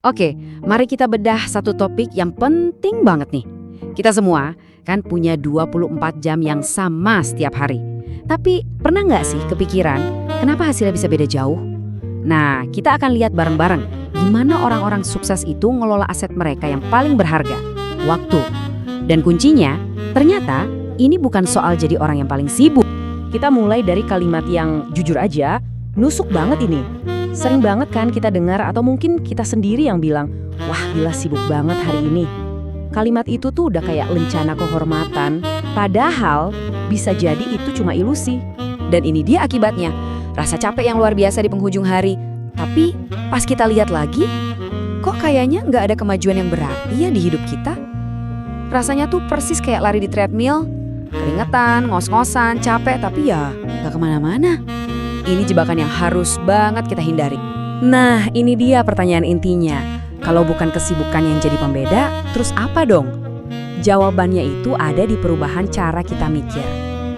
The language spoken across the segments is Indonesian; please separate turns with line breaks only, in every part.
Oke, mari kita bedah satu topik yang penting banget nih. Kita semua kan punya 24 jam yang sama setiap hari. Tapi pernah nggak sih kepikiran kenapa hasilnya bisa beda jauh? Nah, kita akan lihat bareng-bareng gimana orang-orang sukses itu ngelola aset mereka yang paling berharga, waktu. Dan kuncinya, ternyata ini bukan soal jadi orang yang paling sibuk. Kita mulai dari kalimat yang jujur aja, nusuk banget ini. Sering banget kan kita dengar atau mungkin kita sendiri yang bilang, wah gila sibuk banget hari ini. Kalimat itu tuh udah kayak lencana kehormatan, padahal bisa jadi itu cuma ilusi. Dan ini dia akibatnya, rasa capek yang luar biasa di penghujung hari. Tapi pas kita lihat lagi, kok kayaknya nggak ada kemajuan yang berarti ya di hidup kita? Rasanya tuh persis kayak lari di treadmill, keringetan, ngos-ngosan, capek, tapi ya nggak kemana-mana. Ini jebakan yang harus banget kita hindari. Nah, ini dia pertanyaan intinya. Kalau bukan kesibukan yang jadi pembeda, terus apa dong? Jawabannya itu ada di perubahan cara kita mikir.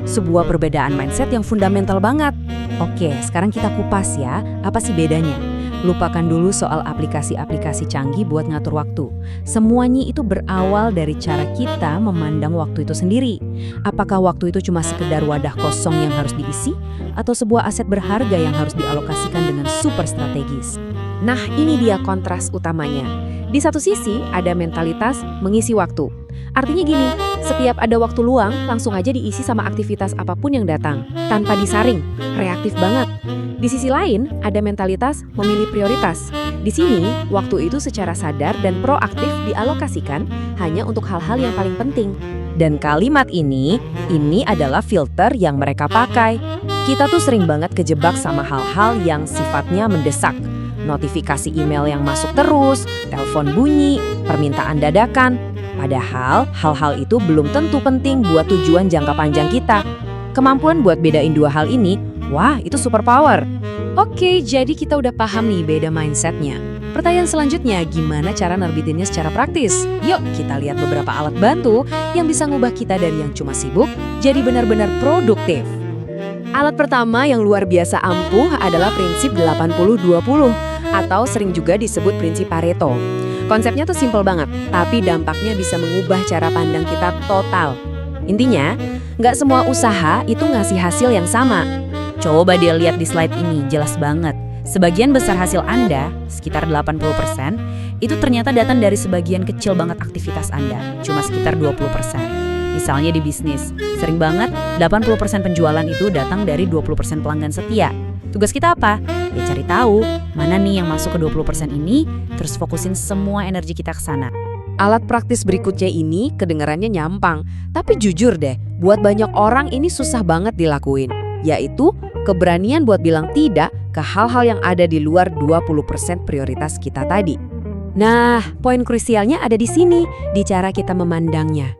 Sebuah perbedaan mindset yang fundamental banget. Oke, sekarang kita kupas ya, apa sih bedanya? Lupakan dulu soal aplikasi-aplikasi canggih buat ngatur waktu. Semuanya itu berawal dari cara kita memandang waktu itu sendiri. Apakah waktu itu cuma sekedar wadah kosong yang harus diisi? Atau sebuah aset berharga yang harus dialokasikan dengan super strategis? Nah, ini dia kontras utamanya. Di satu sisi, ada mentalitas mengisi waktu. Artinya gini, setiap ada waktu luang, langsung aja diisi sama aktivitas apapun yang datang, tanpa disaring, reaktif banget. Di sisi lain, ada mentalitas memilih prioritas. Di sini, waktu itu secara sadar dan proaktif dialokasikan hanya untuk hal-hal yang paling penting. Dan kalimat ini adalah filter yang mereka pakai. Kita tuh sering banget kejebak sama hal-hal yang sifatnya mendesak. Notifikasi email yang masuk terus, telepon bunyi, permintaan dadakan. Padahal hal-hal itu belum tentu penting buat tujuan jangka panjang kita. Kemampuan buat bedain dua hal ini, wah itu superpower. Oke, jadi kita udah paham nih beda mindsetnya. Pertanyaan selanjutnya, gimana cara nerbitinnya secara praktis? Yuk kita lihat beberapa alat bantu yang bisa ngubah kita dari yang cuma sibuk jadi benar-benar produktif. Alat pertama yang luar biasa ampuh adalah prinsip 80-20 atau sering juga disebut prinsip Pareto. Konsepnya tuh simpel banget, tapi dampaknya bisa mengubah cara pandang kita total. Intinya, nggak semua usaha itu ngasih hasil yang sama. Coba dia lihat di slide ini, jelas banget. Sebagian besar hasil Anda, sekitar 80%, itu ternyata datang dari sebagian kecil banget aktivitas Anda, cuma sekitar 20%. Misalnya di bisnis, sering banget 80% penjualan itu datang dari 20% pelanggan setia. Tugas kita apa? Ya cari tahu mana nih yang masuk ke 20% ini, terus fokusin semua energi kita ke sana. Alat praktis berikutnya ini kedengarannya nyampang, tapi jujur deh, buat banyak orang ini susah banget dilakuin, yaitu keberanian buat bilang tidak ke hal-hal yang ada di luar 20% prioritas kita tadi. Nah, poin krusialnya ada di sini, di cara kita memandangnya.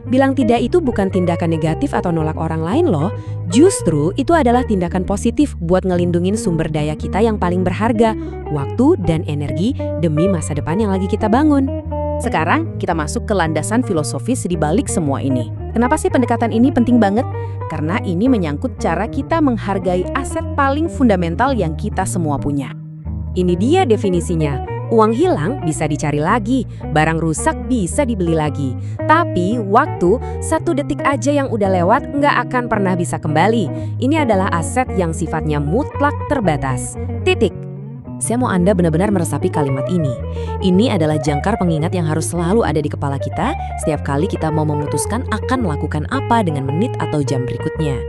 Bilang tidak itu bukan tindakan negatif atau nolak orang lain loh. Justru itu adalah tindakan positif buat ngelindungin sumber daya kita yang paling berharga, waktu dan energi demi masa depan yang lagi kita bangun. Sekarang kita masuk ke landasan filosofis di balik semua ini. Kenapa sih pendekatan ini penting banget? Karena ini menyangkut cara kita menghargai aset paling fundamental yang kita semua punya. Ini dia definisinya. Uang hilang bisa dicari lagi, barang rusak bisa dibeli lagi. Tapi waktu, 1 detik aja yang udah lewat nggak akan pernah bisa kembali. Ini adalah aset yang sifatnya mutlak terbatas. Titik. Saya mau Anda benar-benar meresapi kalimat ini. Ini adalah jangkar pengingat yang harus selalu ada di kepala kita setiap kali kita mau memutuskan akan melakukan apa dengan menit atau jam berikutnya.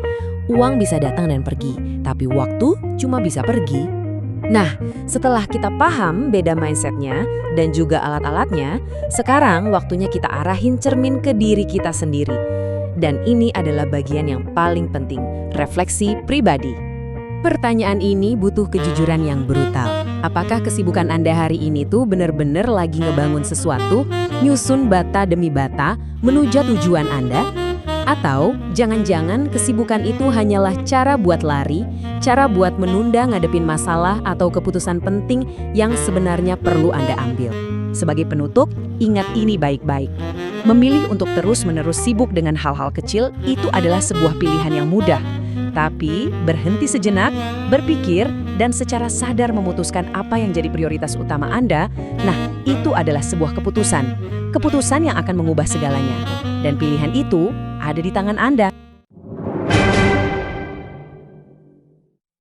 Uang bisa datang dan pergi, tapi waktu cuma bisa pergi. Nah, setelah kita paham beda mindsetnya dan juga alat-alatnya, sekarang waktunya kita arahin cermin ke diri kita sendiri. Dan ini adalah bagian yang paling penting, refleksi pribadi. Pertanyaan ini butuh kejujuran yang brutal. Apakah kesibukan Anda hari ini tuh benar-benar lagi ngebangun sesuatu, nyusun bata demi bata, menuju tujuan Anda? Atau jangan-jangan kesibukan itu hanyalah cara buat lari, cara buat menunda ngadepin masalah atau keputusan penting yang sebenarnya perlu Anda ambil. Sebagai penutup, ingat ini baik-baik. Memilih untuk terus-menerus sibuk dengan hal-hal kecil itu adalah sebuah pilihan yang mudah. Tapi berhenti sejenak, berpikir,
dan secara sadar memutuskan apa yang jadi prioritas utama Anda, nah itu adalah sebuah keputusan. Keputusan yang akan mengubah segalanya. Dan pilihan itu ada di tangan Anda.